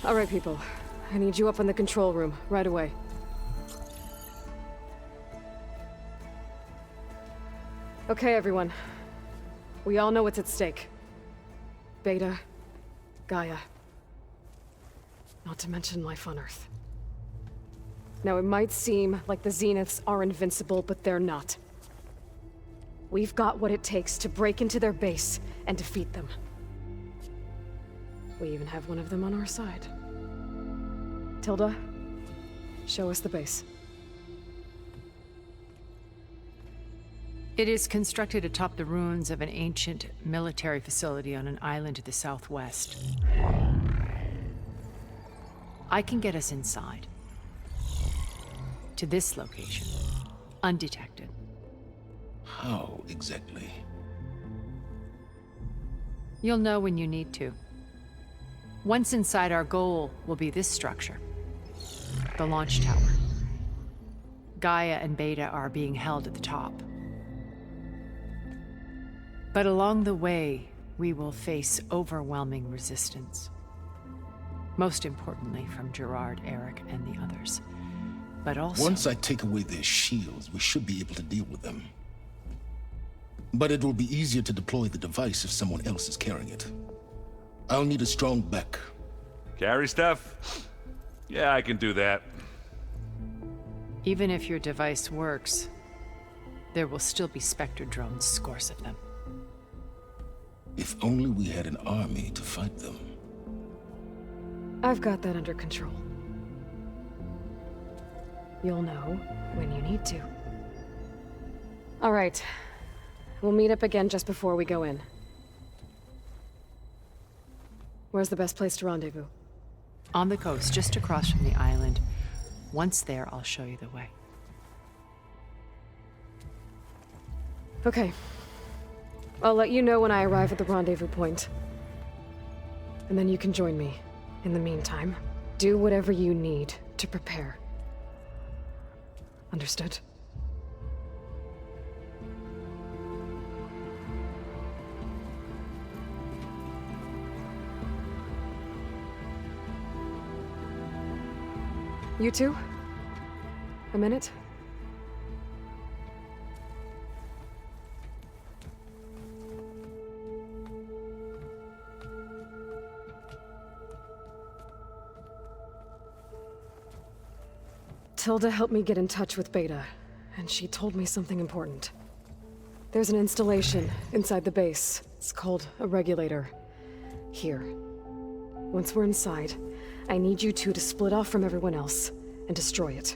All right, people. I need you up in the control room, right away. Okay, everyone. We all know what's at stake. Beta, Gaia. Not to mention life on Earth. Now, it might seem like the Zeniths are invincible, but they're not. We've got what it takes to break into their base and defeat them. We even have one of them on our side. Tilda, show us the base. It is constructed atop the ruins of an ancient military facility on an island to the southwest. I can get us inside. To this location. Undetected. How exactly? You'll know when you need to. Once inside, our goal will be this structure. The launch tower. Gaia and Beta are being held at the top. But along the way, we will face overwhelming resistance. Most importantly from Gerard, Eric, and the others. But also... Once I take away their shields, we should be able to deal with them. But it will be easier to deploy the device if someone else is carrying it. I'll need a strong back. Carry stuff? Yeah, I can do that. Even if your device works, there will still be Spectre drones, scores of them. If only we had an army to fight them. I've got that under control. You'll know when you need to. All right. We'll meet up again just before we go in. Where's the best place to rendezvous? On the coast, just across from the island. Once there, I'll show you the way. Okay. I'll let you know when I arrive at the rendezvous point. And then you can join me. In the meantime, do whatever you need to prepare. Understood? You two? A minute? Tilda helped me get in touch with Beta, and she told me something important. There's an installation inside the base. It's called a regulator. Here. Once we're inside, I need you two to split off from everyone else and destroy it.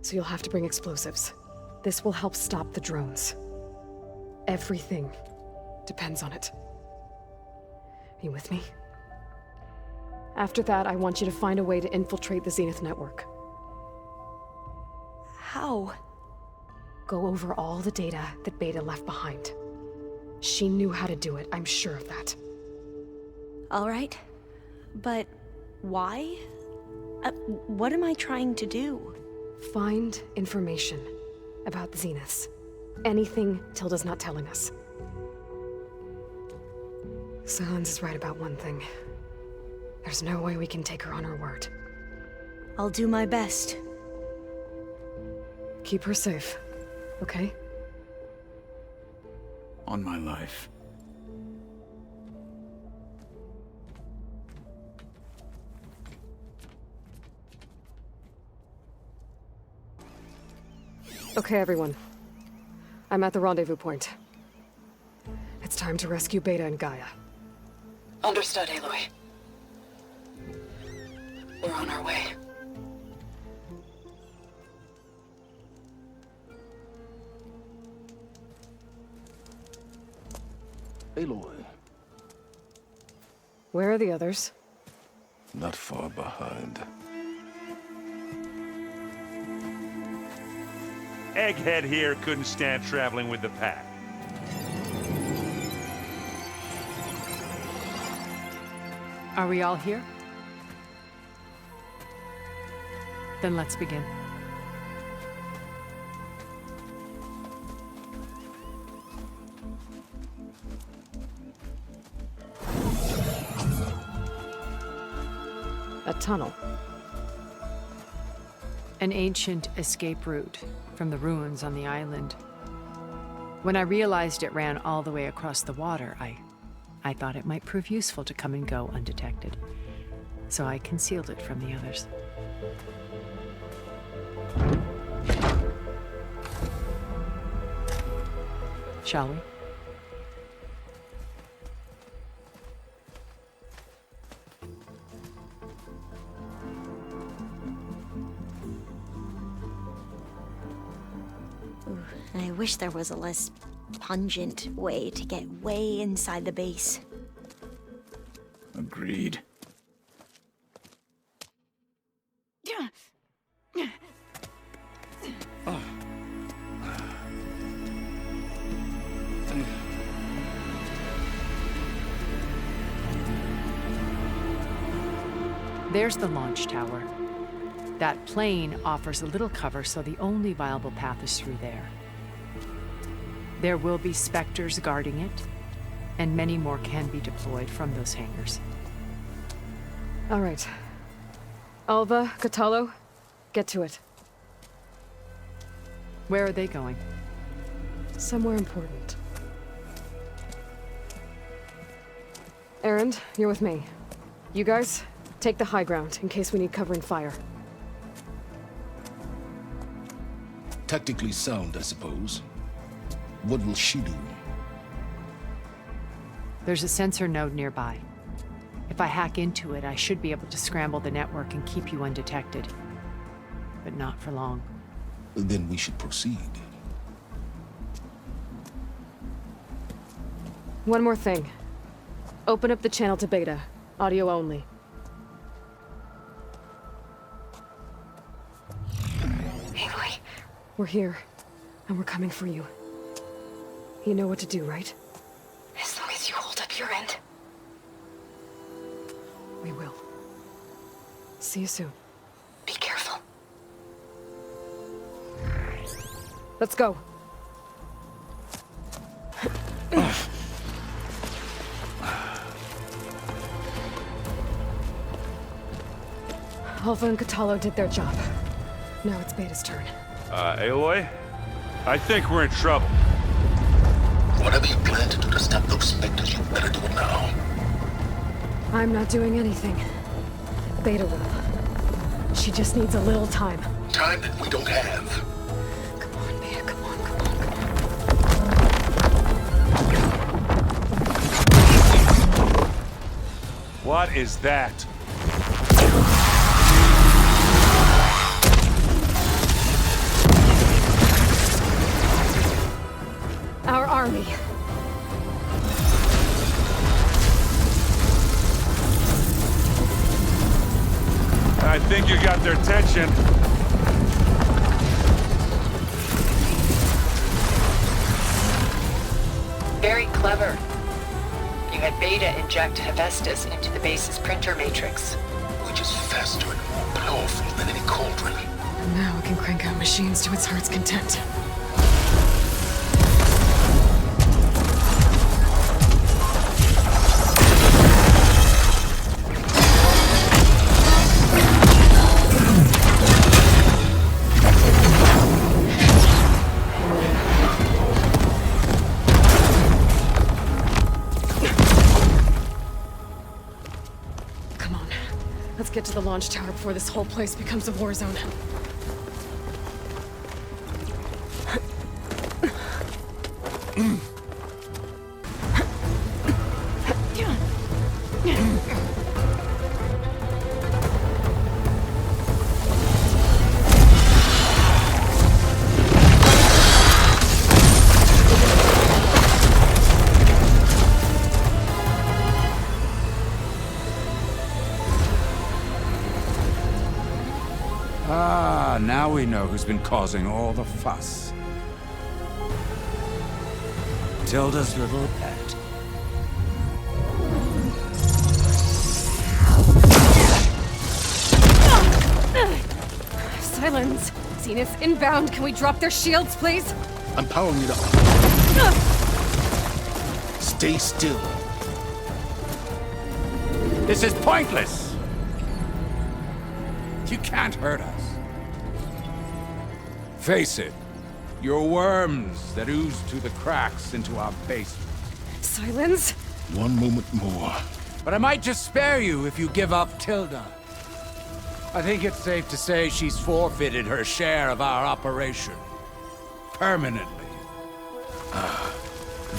So you'll have to bring explosives. This will help stop the drones. Everything depends on it. Are you with me? After that, I want you to find a way to infiltrate the Zenith network. How? Go over all the data that Beta left behind. She knew how to do it, I'm sure of that. All right. But why? What am I trying to do? Find information about the Zeniths. Anything Tilda's not telling us. Sylens is right about one thing. There's no way we can take her on her word. I'll do my best. Keep her safe, okay? On my life. Okay, everyone. I'm at the rendezvous point. It's time to rescue Beta and Gaia. Understood, Aloy. We're on our way. Aloy, Where are the others? not far behind. Egghead here couldn't stand traveling with the pack. Are we all here? Then let's begin. A tunnel. An ancient escape route from the ruins on the island. When I realized it ran all the way across the water, I thought it might prove useful to come and go undetected. So I concealed it from the others. Shall we? I wish there was a less pungent way to get way inside the base. Agreed. There's the launch tower. That plane offers a little cover, so the only viable path is through there. There will be Spectres guarding it, and many more can be deployed from those hangars. All right. Alva, Kotallo, get to it. Where are they going? Somewhere important. Erend, you're with me. You guys, take the high ground in case we need covering fire. Tactically sound, I suppose. What will she do? There's a sensor node nearby. If I hack into it, I should be able to scramble the network and keep you undetected. But not for long. Then we should proceed. One more thing. Open up the channel to Beta. Audio only. Aloy, We're here, and we're coming for you. You know what to do, right? as long as you hold up your end. We will. See you soon. Be careful. Let's go. Alva and Kotallo did their job. Now it's Beta's turn. Aloy? I think we're in trouble. Whatever you plan to do to stop those specters, you better do it now. I'm not doing anything. Beta will. She just needs a little time. Time that we don't have. Come on, Beta, come on, come on, come on. What is that? Our army. I think you got their attention. Very clever. You had Beta inject Hephaestus into the base's printer matrix. Which is faster and more powerful than any cauldron. And now it can crank out machines to its heart's content. Let's get to the launch tower before this whole place becomes a war zone. Now we know who's been causing all the fuss. Tilda's little pet. Silence! Zenith inbound! Can we drop their shields, please? I'm powering it up. Stay still. This is pointless! You can't hurt us. Face it, you're worms that ooze through the cracks into our basement. Silence? One moment more. But I might just spare you if you give up Tilda. I think it's safe to say she's forfeited her share of our operation. Permanently.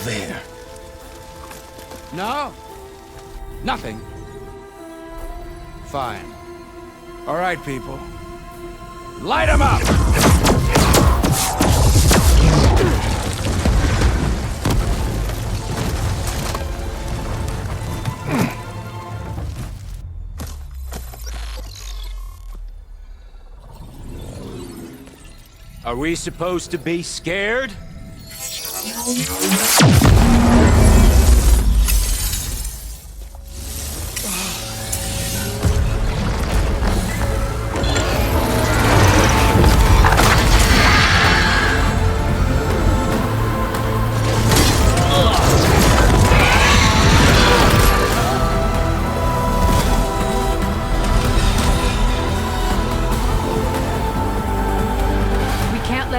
There. No? Nothing? Fine. All right, people. Light 'em up! Are we supposed to be scared?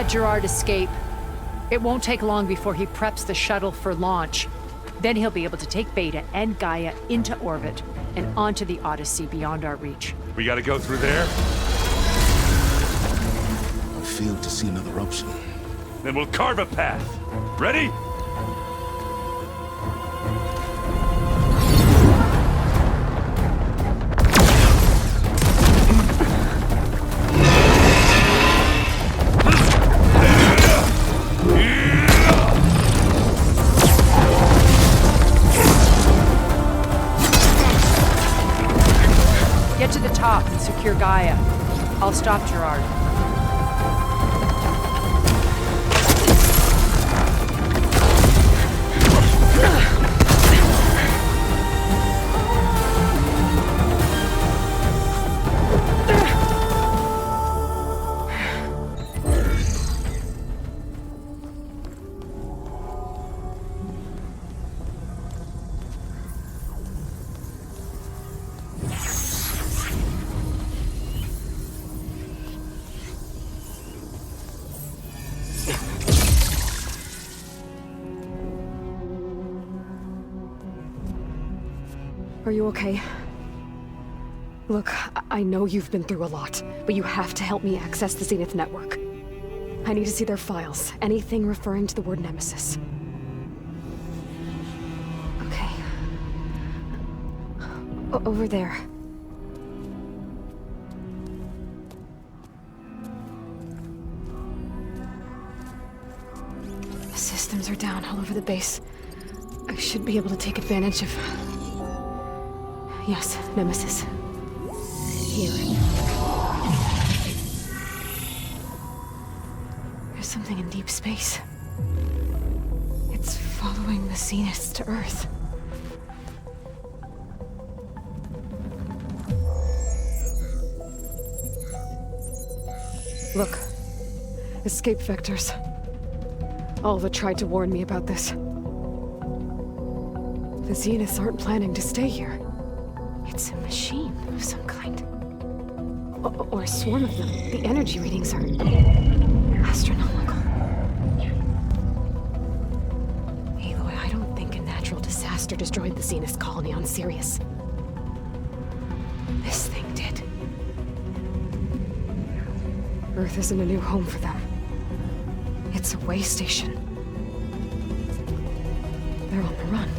Gerard escape. It won't take long before he preps the shuttle for launch. Then he'll be able to take Beta and Gaia into orbit and onto the Odyssey beyond our reach. We gotta go through there? I fail to see another option. Then we'll carve a path. Ready? Get to the top and secure Gaia. I'll stop Gerard. Are you okay? Look, I know you've been through a lot, but you have to help me access the Zenith network. I need to see their files, anything referring to the word Nemesis. Okay. Over there. The systems are down all over the base. I should be able to take advantage of... Yes, Nemesis. Here. There's something in deep space. It's following the Zeniths to Earth. Look. Escape vectors. Alva tried to warn me about this. The Zeniths aren't planning to stay here. It's a machine of some kind. Or a swarm of them. The energy readings are... astronomical. Aloy, I don't think a natural disaster destroyed the Zenith colony on Sirius. This thing did. Earth isn't a new home for them. It's a way station. They're on the run.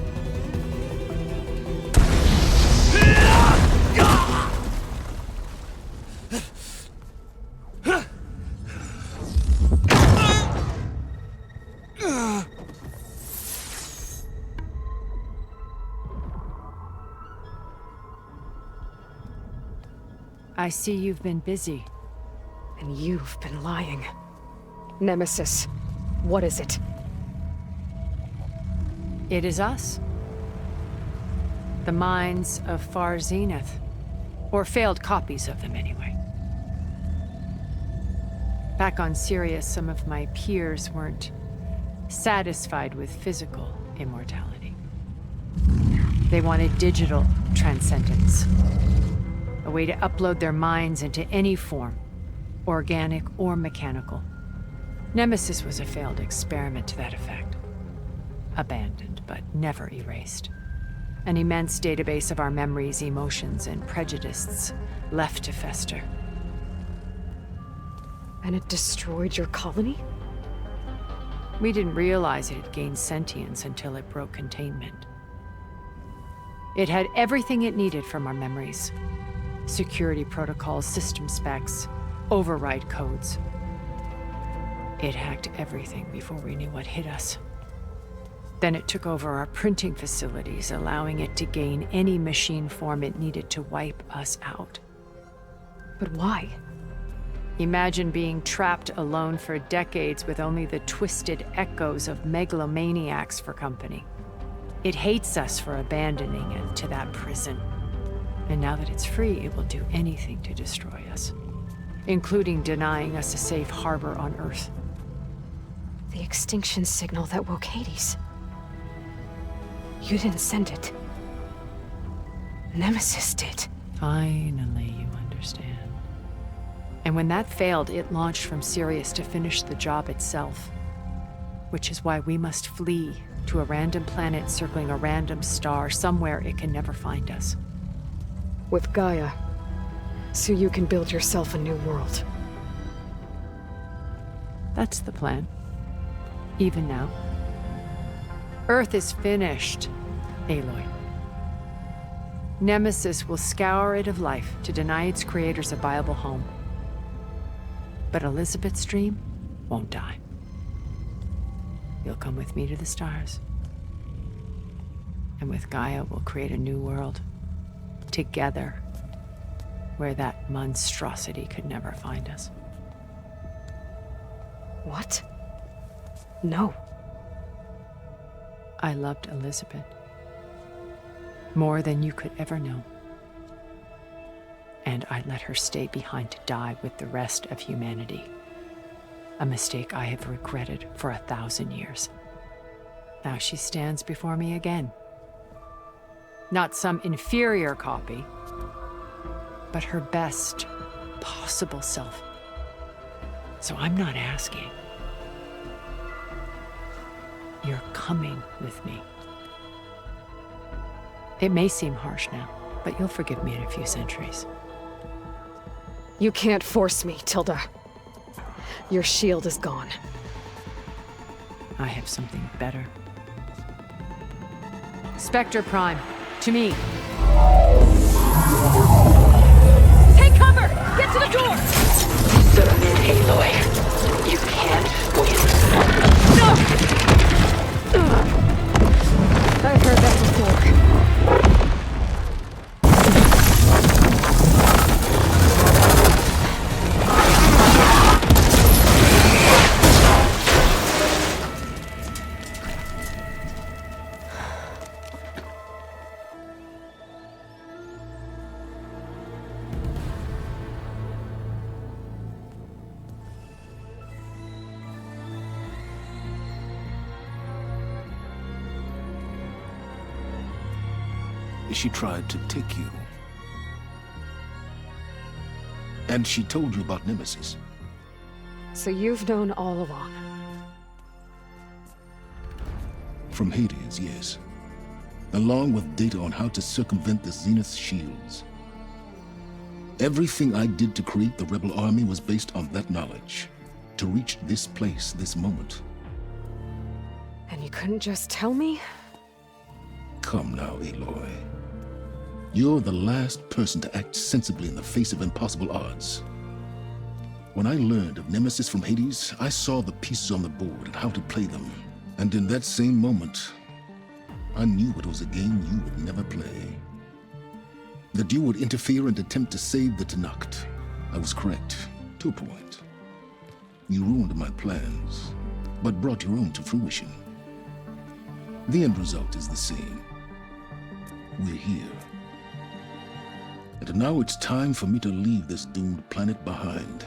I see you've been busy. And you've been lying. Nemesis, what is it? It is us. The minds of Far Zenith. Or failed copies of them, anyway. Back on Sirius, some of my peers weren't satisfied with physical immortality. They wanted digital transcendence. A way to upload their minds into any form, organic or mechanical. Nemesis was a failed experiment to that effect. Abandoned, but never erased. An immense database of our memories, emotions, and prejudices left to fester. And it destroyed your colony? We didn't realize it had gained sentience until it broke containment. It had everything it needed from our memories. Security protocols, system specs, override codes. It hacked everything before we knew what hit us. Then it took over our printing facilities, allowing it to gain any machine form it needed to wipe us out. But why? Imagine being trapped alone for decades with only the twisted echoes of megalomaniacs for company. It hates us for abandoning it to that prison. And now that it's free, it will do anything to destroy us, including denying us a safe harbor on Earth. The extinction signal that woke Hades. You didn't send it. Nemesis did. Finally, you understand. And when that failed, it launched from Sirius to finish the job itself. Which is why we must flee to a random planet circling a random star somewhere it can never find us. With Gaia. So you can build yourself a new world. That's the plan. Even now. Earth is finished, Aloy. Nemesis will scour it of life to deny its creators a viable home. But Elizabeth's dream won't die. You'll come with me to the stars. And with Gaia, we'll create a new world. Together. Where that monstrosity could never find us. What? No. I loved Elizabeth. More than you could ever know. And I let her stay behind to die with the rest of humanity. A mistake I have regretted for 1,000 years. Now she stands before me again. Not some inferior copy, but her best possible self. So I'm not asking. You're coming with me. It may seem harsh now, but you'll forgive me in a few centuries. You can't force me, Tilda. Your shield is gone. I have something better. Spectre Prime, to me. Take cover! Get to the door! Submit, Aloy. You can't win. I've heard that before. She tried to take you. And she told you about Nemesis. So you've known all along. From Hades, yes. Along with data on how to circumvent the Zenith shields. Everything I did to create the Rebel Army was based on that knowledge. To reach this place, this moment. And you couldn't just tell me? Come now, Aloy. You're the last person to act sensibly in the face of impossible odds. When I learned of Nemesis from Hades, I saw the pieces on the board and how to play them. And in that same moment, I knew it was a game you would never play. That you would interfere and attempt to save the Tenakth. I was correct, to a point. You ruined my plans, but brought your own to fruition. The end result is the same. We're here. And now it's time for me to leave this doomed planet behind.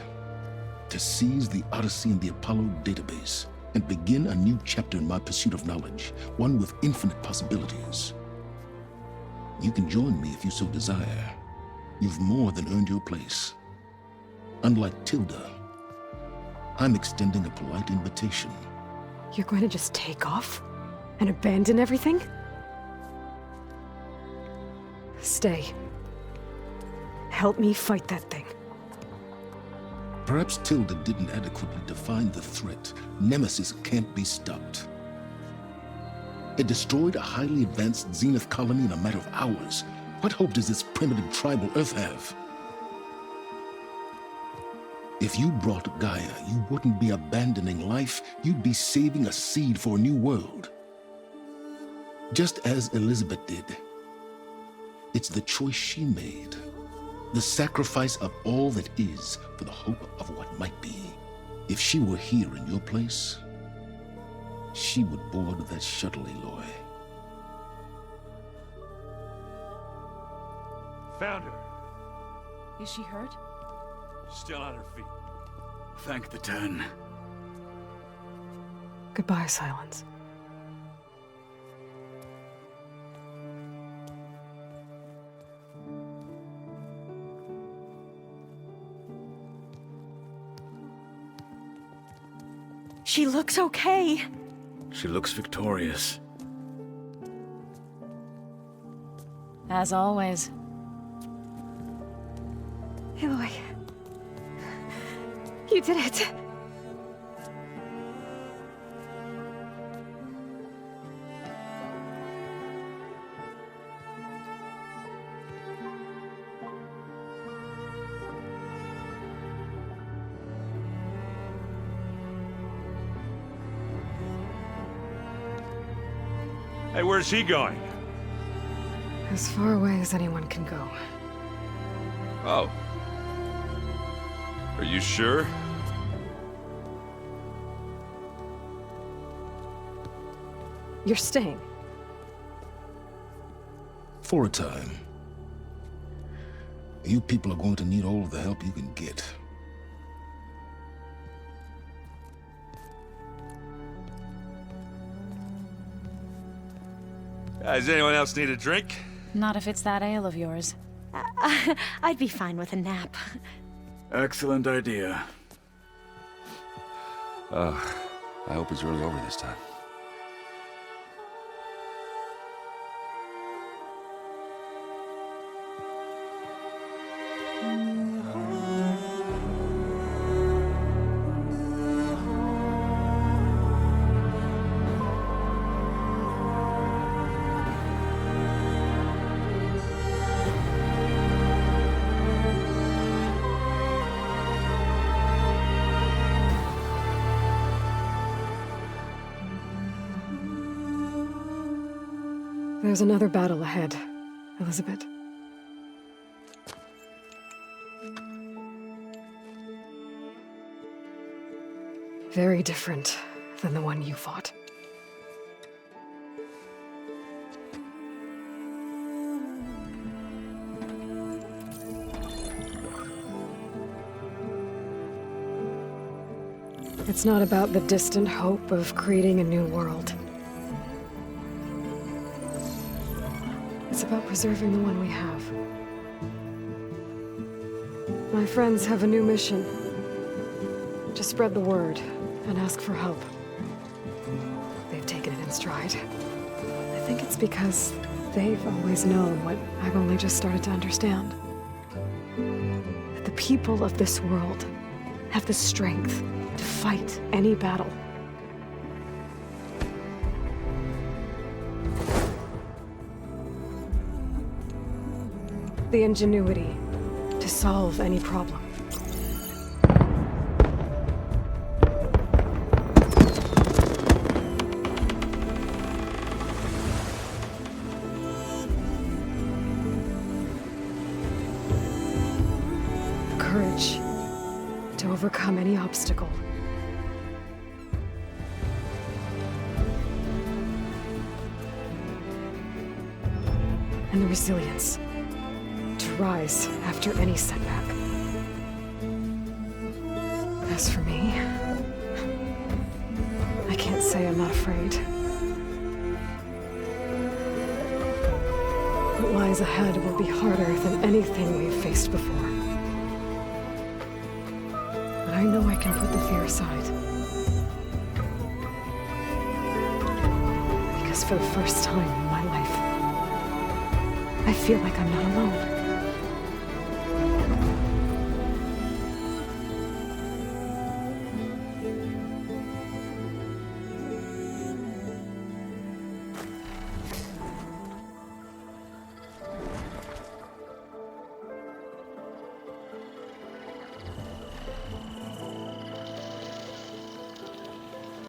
To seize the Odyssey and the Apollo database, and begin a new chapter in my pursuit of knowledge, one with infinite possibilities. You can join me if you so desire. you've more than earned your place. Unlike Tilda, I'm extending a polite invitation. You're going to just take off? And abandon everything? Stay. Help me fight that thing. Perhaps Tilda didn't adequately define the threat. Nemesis can't be stopped. It destroyed a highly advanced Zenith colony in a matter of hours. What hope does this primitive tribal Earth have? If you brought Gaia, you wouldn't be abandoning life, you'd be saving a seed for a new world. Just as Elizabeth did. It's the choice she made. The sacrifice of all that is for the hope of what might be. If she were here in your place, she would board that shuttle, Aloy. Found her. Is she hurt? Still on her feet. Thank the Ten. Goodbye, Silence. She looks okay. She looks victorious. As always. Aloy. You did it. Hey, where's he going? As far away as anyone can go. Oh. Are you sure? You're staying. For a time. You people are going to need all of the help you can get. Does anyone else need a drink? Not if it's that ale of yours. I'd be fine with a nap. Excellent idea. I hope it's really over this time. There's another battle ahead, Elizabeth. Very different than the one you fought. It's not about the distant hope of creating a new world. It's about preserving the one we have. My friends have a new mission. To spread the word and ask for help. They've taken it in stride. I think it's because they've always known what I've only just started to understand. That the people of this world have the strength to fight any battle. The ingenuity to solve any problem. The courage to overcome any obstacle. And the resilience to rise after any setback. As for me, I can't say I'm not afraid. what lies ahead will be harder than anything we've faced before. But I know I can put the fear aside. Because for the first time in my life, I feel like I'm not alone.